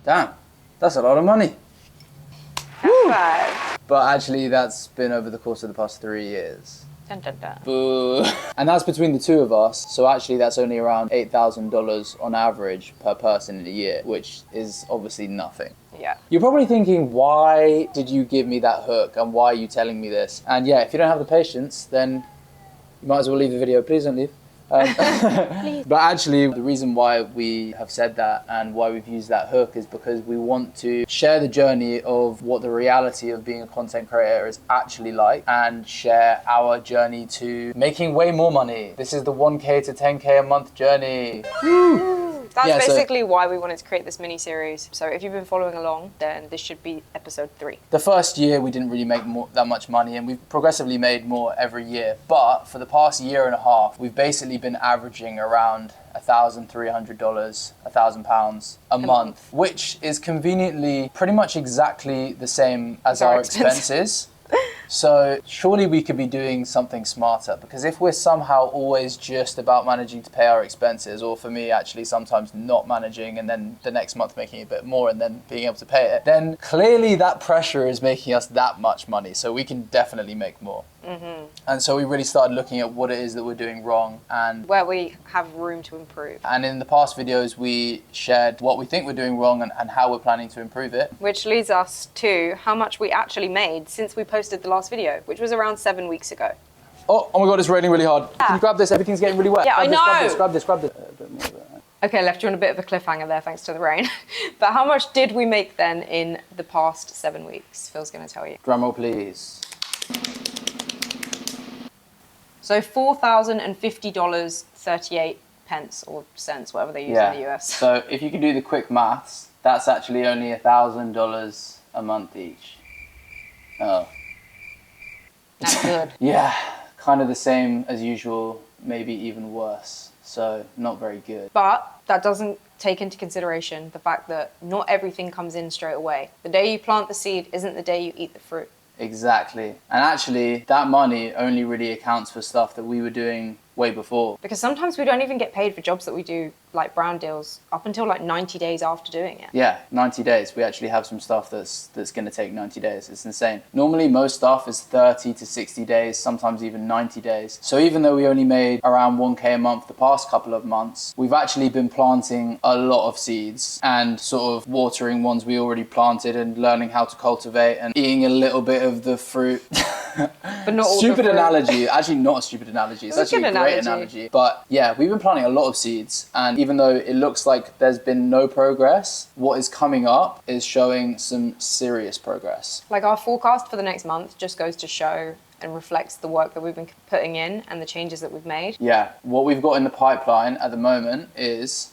Damn, that's a lot of money. Five. But actually, that's been over the course of the past 3 years. Dun, dun, dun. Boo. And that's between the two of us. So actually, that's only around $8,000 on average per person in a year, which is obviously nothing. Yeah. You're probably thinking, why did you give me that hook and why are you telling me this? And yeah, if you don't have the patience, then you might as well leave the video. Please don't leave. But actually, the reason why we have said that and why we've used that hook is because we want to share the journey of what the reality of being a content creator is actually like and share our journey to making way more money. This is the 1K to 10K a month journey. Woo! That's basically why we wanted to create this mini-series. So if you've been following along, then this should be episode 3. The first year, we didn't really make that much money, and we've progressively made more every year. But for the past year and a half, we've basically been averaging around $1,300, £1,000 a month, which is conveniently pretty much exactly the same as our expenses. So surely we could be doing something smarter, because if we're somehow always just about managing to pay our expenses, or for me actually sometimes not managing and then the next month making a bit more and then being able to pay it, then clearly that pressure is making us that much money. So we can definitely make more. Mm-hmm. And so we really started looking at what it is that we're doing wrong and where we have room to improve. And in the past videos, we shared what we think we're doing wrong and how we're planning to improve it. Which leads us to how much we actually made since we posted the last video, which was around 7 weeks ago. Oh my God, it's raining really hard. Yeah. Can you grab this? Everything's getting really wet. Yeah, I know. Grab this. A bit more of it. Okay, left you on a bit of a cliffhanger there thanks to the rain. But how much did we make then in the past 7 weeks? Phil's going to tell you. Drum roll, please. So $4,050.38 or cents, whatever they use in the US. So if you can do the quick maths, that's actually only $1,000 a month each. Oh. That's good. Yeah, kind of the same as usual, maybe even worse. So not very good. But that doesn't take into consideration the fact that not everything comes in straight away. The day you plant the seed isn't the day you eat the fruit. Exactly. And actually, that money only really accounts for stuff that we were doing way before. Because sometimes we don't even get paid for jobs that we do, like brand deals, up until like 90 days after doing it. Yeah, 90 days. We actually have some stuff that's going to take 90 days. It's insane. Normally, most stuff is 30 to 60 days, sometimes even 90 days. So even though we only made around 1K a month the past couple of months, we've actually been planting a lot of seeds and sort of watering ones we already planted and learning how to cultivate and eating a little bit of the fruit. But not all stupid the fruit. Analogy. Actually, not a stupid analogy. It's actually a great analogy. But yeah, we've been planting a lot of seeds, and even though it looks like there's been no progress, what is coming up is showing some serious progress. Like our forecast for the next month just goes to show and reflects the work that we've been putting in and the changes that we've made. Yeah, what we've got in the pipeline at the moment is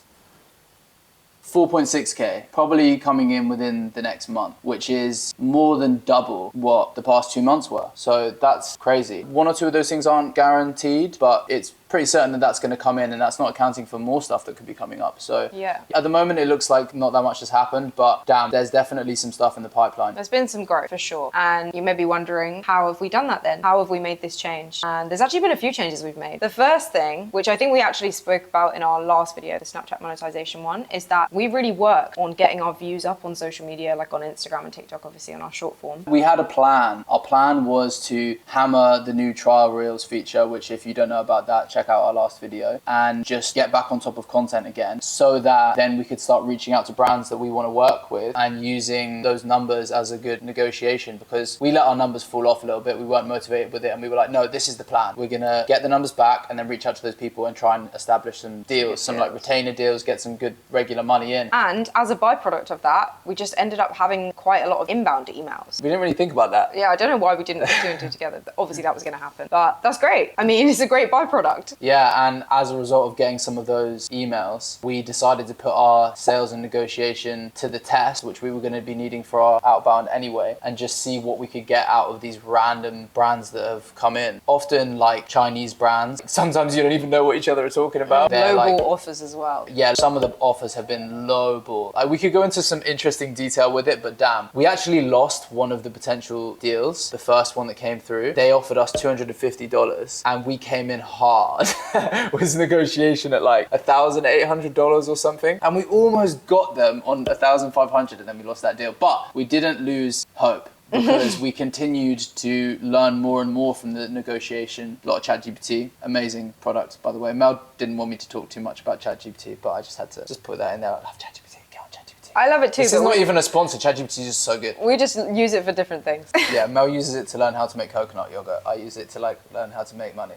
4.6K, probably coming in within the next month, which is more than double what the past 2 months were. So that's crazy. 1 or 2 of those things aren't guaranteed, but it's pretty certain that that's going to come in, and that's not accounting for more stuff that could be coming up. So yeah, at the moment it looks like not that much has happened, but damn, there's definitely some stuff in the pipeline. There's been some growth for sure. And you may be wondering, how have we done that then? How have we made this change? And there's actually been a few changes we've made. The first thing, which I think we actually spoke about in our last video, the Snapchat monetization one, is that we really work on getting our views up on social media, like on Instagram and TikTok, obviously on our short form. We had a plan. Our plan was to hammer the new trial reels feature, which if you don't know about that, check out our last video, and just get back on top of content again, so that then we could start reaching out to brands that we want to work with and using those numbers as a good negotiation, because we let our numbers fall off a little bit. We weren't motivated with it, and we were like, no, this is the plan. We're gonna get the numbers back and then reach out to those people and try and establish some deals, some like retainer deals, get some good regular money in. And as a byproduct of that, we just ended up having quite a lot of inbound emails. We didn't really think about that. Yeah, I don't know why we didn't put 2 and 2 together. Obviously that was going to happen, but that's great. I mean, it's a great byproduct. Yeah, and as a result of getting some of those emails, we decided to put our sales and negotiation to the test, which we were going to be needing for our outbound anyway, and just see what we could get out of these random brands that have come in. Often like Chinese brands. Sometimes you don't even know what each other are talking about. Lowball offers as well. Yeah, some of the offers have been lowball. We could go into some interesting detail with it, but damn, we actually lost one of the potential deals. The first one that came through, they offered us $250 and we came in hard. hard was negotiation at like $1,800 or something. And we almost got them on 1,500 and then we lost that deal. But we didn't lose hope because we continued to learn more and more from the negotiation. A lot of ChatGPT, amazing product, by the way. Mel didn't want me to talk too much about ChatGPT, but I just had to just put that in there. I love ChatGPT. Get on ChatGPT. I love it too. This is not even a sponsor. ChatGPT is just so good. We just use it for different things. Yeah, Mel uses it to learn how to make coconut yogurt. I use it to like learn how to make money.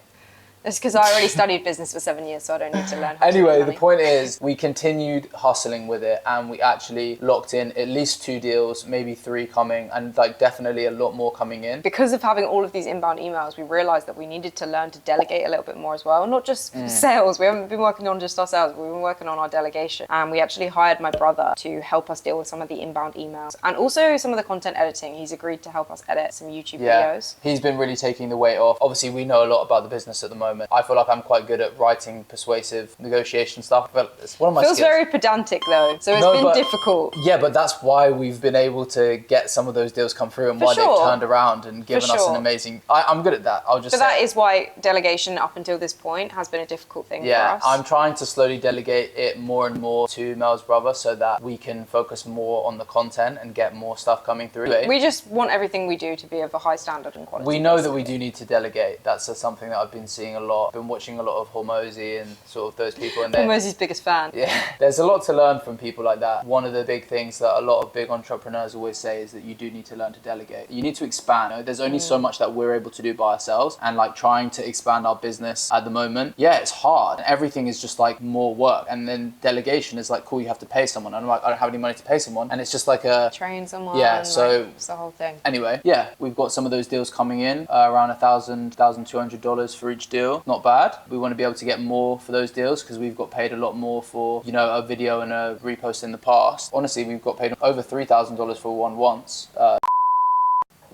It's because I already studied business for 7 years, so I don't need to learn how Anyway, to the make money. point is we continued hustling with it and we actually locked in at least 2 deals, maybe 3 coming, and like definitely a lot more coming in. Because of having all of these inbound emails, we realized that we needed to learn to delegate a little bit more as well. Not just sales. We haven't been working on just our sales. We've been working on our delegation. And we actually hired my brother to help us deal with some of the inbound emails and also some of the content editing. He's agreed to help us edit some YouTube videos. He's been really taking the weight off. Obviously, we know a lot about the business at the moment. I feel like I'm quite good at writing persuasive negotiation stuff, but it's one of my Feels skills. very pedantic though, so it's been difficult. Yeah, but that's why we've been able to get some of those deals come through and why they've turned around and given us an amazing... I'm good at that, I'll just say. But that is why delegation up until this point has been a difficult thing for us. I'm trying to slowly delegate it more and more to Mel's brother so that we can focus more on the content and get more stuff coming through. We just want everything we do to be of a high standard and quality. We know that we do need to delegate. That's something that I've been seeing a lot. I've been watching a lot of Hormozy and sort of those people. And Hormozy's biggest fan. Yeah, there's a lot to learn from people like that. One of the big things that a lot of big entrepreneurs always say is that you do need to learn to delegate. You need to expand. You know, there's only so much that we're able to do by ourselves, and like trying to expand our business at the moment, it's hard. Everything is just like more work, and then delegation is like, cool, you have to pay someone. I'm like, I don't have any money to pay someone, and it's just like a train someone. Yeah, so like, it's the whole thing. Anyway, we've got some of those deals coming in around $1,200 for each deal. Not bad. We want to be able to get more for those deals because we've got paid a lot more for, you know, a video and a repost in the past. Honestly, we've got paid over $3,000 for one once.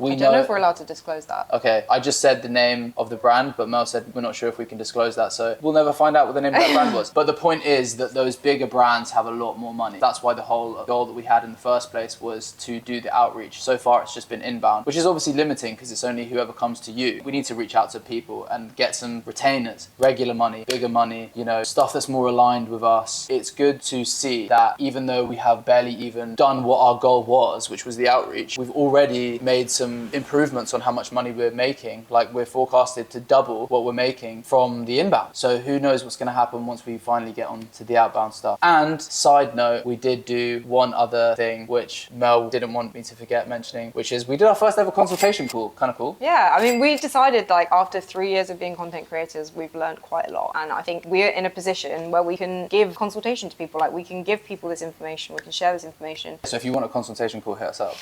I don't know if we're allowed to disclose that. Okay, I just said the name of the brand, but Mel said we're not sure if we can disclose that, so we'll never find out what the name of that brand was. But the point is that those bigger brands have a lot more money. That's why the whole goal that we had in the first place was to do the outreach. So far, it's just been inbound, which is obviously limiting because it's only whoever comes to you. We need to reach out to people and get some retainers, regular money, bigger money, you know, stuff that's more aligned with us. It's good to see that even though we have barely even done what our goal was, which was the outreach, we've already made some improvements on how much money we're making. Like, we're forecasted to double what we're making from the inbound. So who knows what's going to happen once we finally get on to the outbound stuff. And side note, we did do one other thing which Mel didn't want me to forget mentioning, which is we did our first ever consultation call. Kind of cool. Yeah, I mean, we decided like after 3 years of being content creators, we've learned quite a lot. And I think we're in a position where we can give consultation to people. Like, we can give people this information, we can share this information. So if you want a consultation call, hit us up.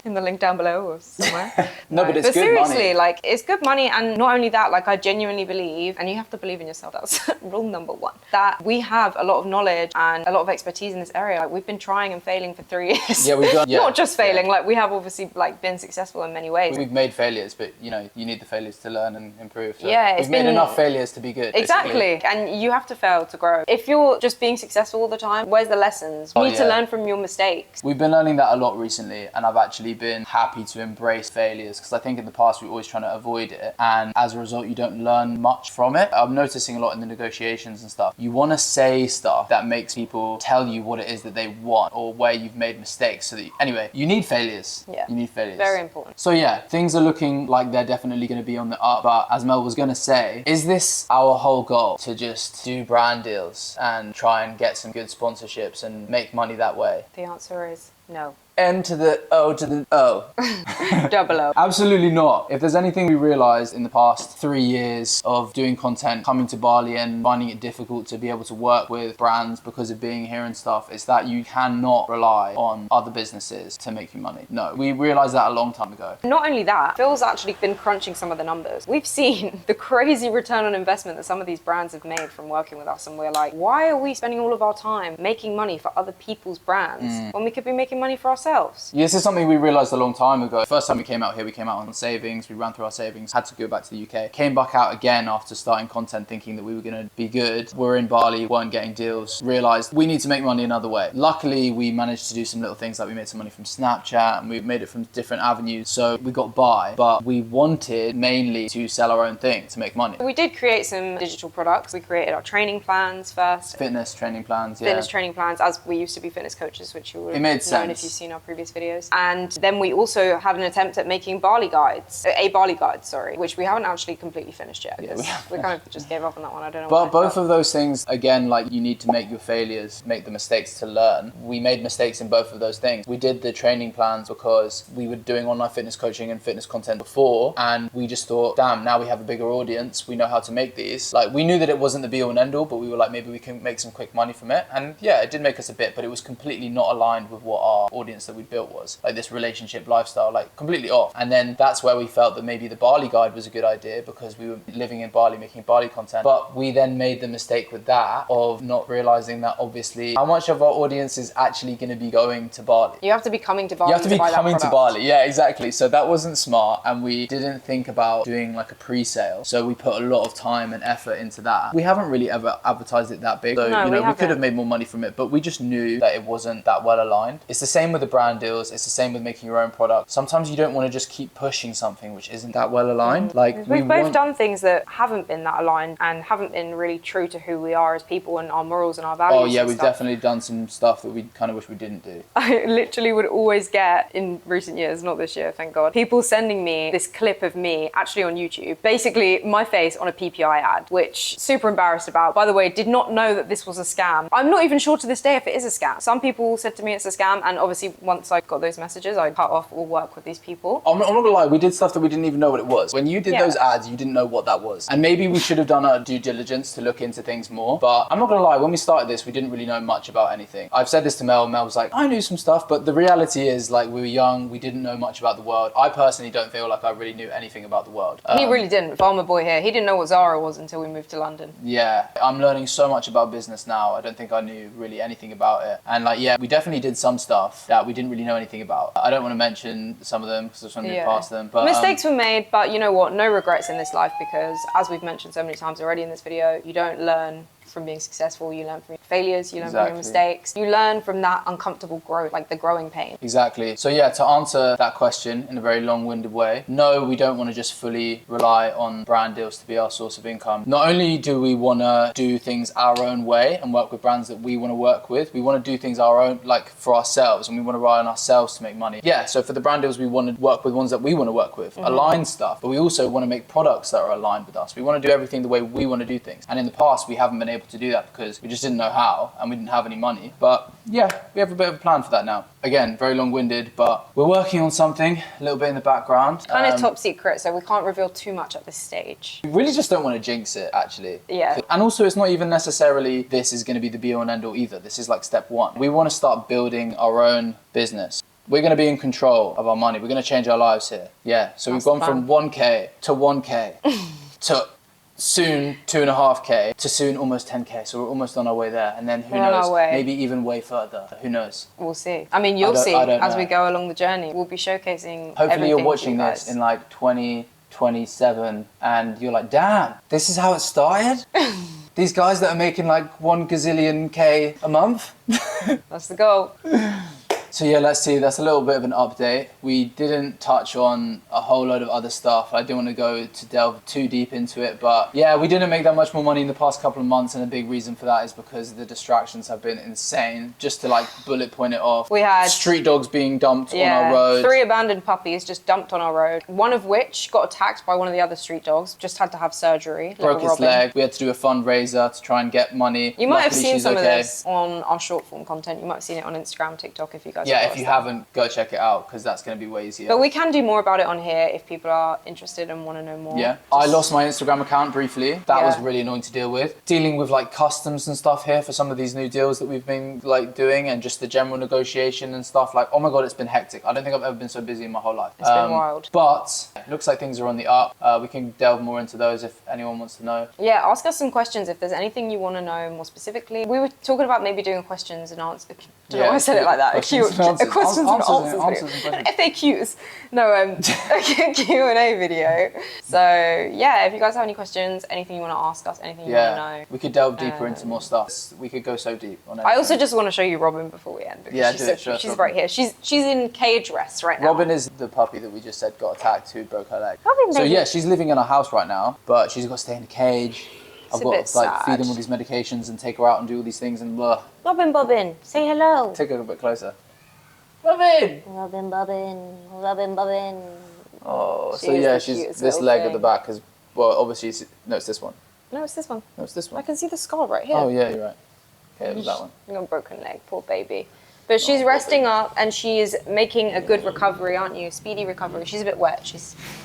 In the link down below or somewhere. No, but it's good seriously, money. like, it's good money. And not only that, like, I genuinely believe, and you have to believe in yourself, that's rule number 1, that we have a lot of knowledge and a lot of expertise in this area. Like, we've been trying and failing for 3 years. Yeah, we've done. Yeah, not just failing, like, we have obviously like been successful in many ways. We've made failures, but you know, you need the failures to learn and improve. So yeah, we've made enough failures to be good. Exactly, basically. and you have to fail to grow. If you're just being successful all the time, where's the lessons? You need to learn from your mistakes. We've been learning that a lot recently, and I've actually been happy to embrace failures because I think in the past we were always trying to avoid it, and as a result you don't learn much from it. I'm noticing a lot in the negotiations and stuff. You want to say stuff that makes people tell you what it is that they want or where you've made mistakes, so that anyway, you need failures. Yeah, you need failures. Very important. So yeah, things are looking like they're definitely going to be on the up, but as Mel was going to say, is this our whole goal, to just do brand deals and try and get some good sponsorships and make money that way? The answer is no. N to the O to the O. Double O. Absolutely not. If there's anything we realized in the past 3 years of doing content, coming to Bali and finding it difficult to be able to work with brands because of being here and stuff, it's that you cannot rely on other businesses to make you money. No, we realized that a long time ago. Not only that, Phil's actually been crunching some of the numbers. We've seen the crazy return on investment that some of these brands have made from working with us, and we're like, why are we spending all of our time making money for other people's brands when we could be making money for ourselves? ourselves. Yeah, this is something we realized a long time ago. First time we came out here, we came out on savings. We ran through our savings, had to go back to the UK. Came back out again after starting content thinking that we were going to be good. We're in Bali, weren't getting deals. Realized we need to make money another way. Luckily, we managed to do some little things, like we made some money from Snapchat and we made it from different avenues. So we got by, but we wanted mainly to sell our own thing to make money. We did create some digital products. We created our training plans first. Fitness training plans, yeah. Fitness training plans, as we used to be fitness coaches, which you would It made have known sense if you've seen our previous videos. And then we also had an attempt at making Bali guides, which we haven't actually completely finished yet, because we kind of just gave up on that one. I don't know. But both of those things, again, like you need to make your failures, make the mistakes to learn. We made mistakes in both of those things. We did the training plans because we were doing online fitness coaching and fitness content before, and we just thought, damn, now we have a bigger audience, we know how to make these. Like, we knew that it wasn't the be all and end all, but we were like, maybe we can make some quick money from it. And yeah, it did make us a bit, but it was completely not aligned with what our audience that we built was. Like this relationship lifestyle, like completely off. And then that's where we felt that maybe the Bali guide was a good idea, because we were living in Bali, making Bali content. But we then made the mistake with that of not realizing that obviously how much of our audience is actually going to be going to Bali. You have to be coming to Bali. You have to be coming to Bali. Yeah, exactly. So that wasn't smart, and we didn't think about doing like a pre-sale. So we put a lot of time and effort into that. We haven't really ever advertised it that big. So No, we could have made more money from it, but we just knew that it wasn't that well aligned. It's the same with the brand deals. It's the same with making your own product. Sometimes you don't want to just keep pushing something which isn't that well aligned. Like we've both done things that haven't been that aligned and haven't been really true to who we are as people and our morals and our values. Oh yeah, we've definitely done some stuff that we kind of wish we didn't do. I literally would always get, in recent years, not this year, thank God, people sending me this clip of me, actually on YouTube, basically my face on a PPI ad, which super embarrassed about. By the way, did not know that this was a scam. I'm not even sure to this day if it is a scam. Some people said to me it's a scam, and obviously once I got those messages, I cut off all work with these people. I'm not gonna lie, we did stuff that we didn't even know what it was. When you did those ads, you didn't know what that was. And maybe we should have done our due diligence to look into things more. But I'm not gonna lie, when we started this, we didn't really know much about anything. I've said this to Mel. Mel was like, I knew some stuff, but the reality is, like, we were young, we didn't know much about the world. I personally don't feel like I really knew anything about the world. He really didn't. Farmer boy here, he didn't know what Zara was until we moved to London. Yeah, I'm learning so much about business now. I don't think I knew really anything about it. And like, yeah, we definitely did some stuff that we didn't really know anything about. I don't want to mention some of them because I just want to move past them. But mistakes were made, but you know what? No regrets in this life, because as we've mentioned so many times already in this video, you don't learn from being successful, you learn from your failures, you learn from your mistakes, you learn from that uncomfortable growth, like the growing pain. Exactly. So yeah, to answer that question in a very long-winded way, no, we don't want to just fully rely on brand deals to be our source of income. Not only do we want to do things our own way and work with brands that we want to work with, we want to do things our own, like for ourselves, and we want to rely on ourselves to make money. Yeah, so for the brand deals, we want to work with ones that we want to work with, align stuff, but we also want to make products that are aligned with us. We want to do everything the way we want to do things. And in the past, we haven't been able to do that because we just didn't know how and we didn't have any money. But yeah, we have a bit of a plan for that now. Again, very long-winded, but we're working on something a little bit in the background. Kind of top secret, so we can't reveal too much at this stage. We really just don't want to jinx it, actually. Yeah. And also, it's not even necessarily this is going to be the be-all and end-all either. This is like step one. We want to start building our own business. We're going to be in control of our money. We're going to change our lives here. Yeah, so we've gone from 1K to 1K to soon 2.5K to soon almost 10K. So we're almost on our way there. And then who knows, maybe even way further. Who knows? We'll see. I mean, you'll see as we go along the journey. We'll be showcasing Hopefully you're watching this in like 2027 and you're like, damn, this is how it started? These guys that are making like 1 gazillion K a month? That's the goal. So yeah, let's see, that's a little bit of an update. We didn't touch on a whole load of other stuff. I didn't want to go to delve too deep into it, but yeah, we didn't make that much more money in the past couple of months, and a big reason for that is because the distractions have been insane. Just to like bullet point it off. We had street dogs being dumped on our road. 3 abandoned puppies just dumped on our road. One of which got attacked by one of the other street dogs, just had to have surgery. Broke his leg. We had to do a fundraiser to try and get money. You might have seen some of this on our short form content. You might have seen it on Instagram, TikTok, if you guys if you haven't, go check it out because that's going to be way easier. But we can do more about it on here if people are interested and want to know more. Yeah, I lost my Instagram account briefly. That was really annoying to deal with. Dealing with like customs and stuff here for some of these new deals that we've been like doing, and just the general negotiation and stuff. Like, oh my God, it's been hectic. I don't think I've ever been so busy in my whole life. It's been wild. But it looks like things are on the up. We can delve more into those if anyone wants to know. Yeah, ask us some questions if there's anything you want to know more specifically. We were talking about maybe doing questions and answers. I don't know why I said it like that. A Q&A. answers. questions and answers Answers video. and questions. FAQs. No, a Q&A video. So yeah, if you guys have any questions, anything you want to ask us, anything you want to know. We could delve deeper into more stuff. We could go so deep on it. I also just want to show you Robin before we end because she's right here. She's in cage rest right now. Robin is the puppy that we just said got attacked who broke her leg. Robin, so baby. yeah, she's living in our house right now, but she's got to stay in a cage. I've a got bit to like sad. feed them all these medications and take her out and do all these things and blah. Robin, say hello. Take her a bit closer. Robin! Robin. Oh, She so is yeah, the she's cutest this little leg at thing. the back is well, obviously no, it's this one. No, it's this one. No, it's this I one. can see the scar right here. Oh yeah, you're right. Okay, it was that one. You got a broken leg, poor baby. But she's resting up and she's making a good recovery, aren't you? Speedy recovery. She's a bit wet.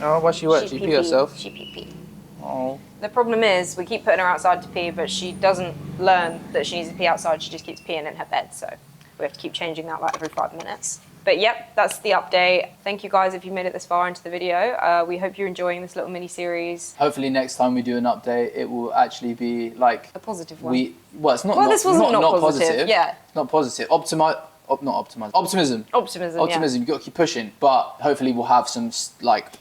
Oh, why's she wet? She pee herself. She pee. Oh. The problem is we keep putting her outside to pee, but she doesn't learn that she needs to pee outside. She just keeps peeing in her bed. So we have to keep changing that like every 5 minutes. But yep, that's the update. Thank you guys if you made it this far into the video. We hope you're enjoying this little mini series. Hopefully next time we do an update, it will actually be like A positive one. It's not. Well, this wasn't not positive. positive. Yeah. Not positive. Optimism. Optimism. Optimism. You've got to keep pushing. But hopefully we'll have some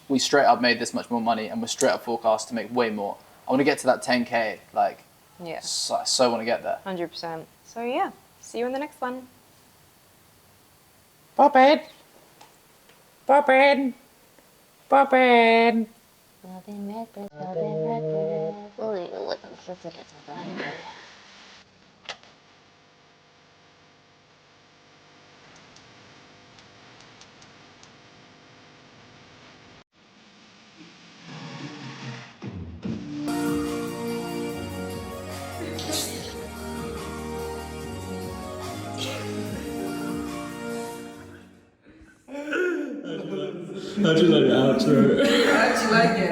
we straight up made this much more money and we're straight up forecast to make way more. I want to get to that 10K. Yeah. So want to get there. 100%. So yeah, see you in the next one. Robin. Robin Redbreast. How'd you like the outro? I actually like it.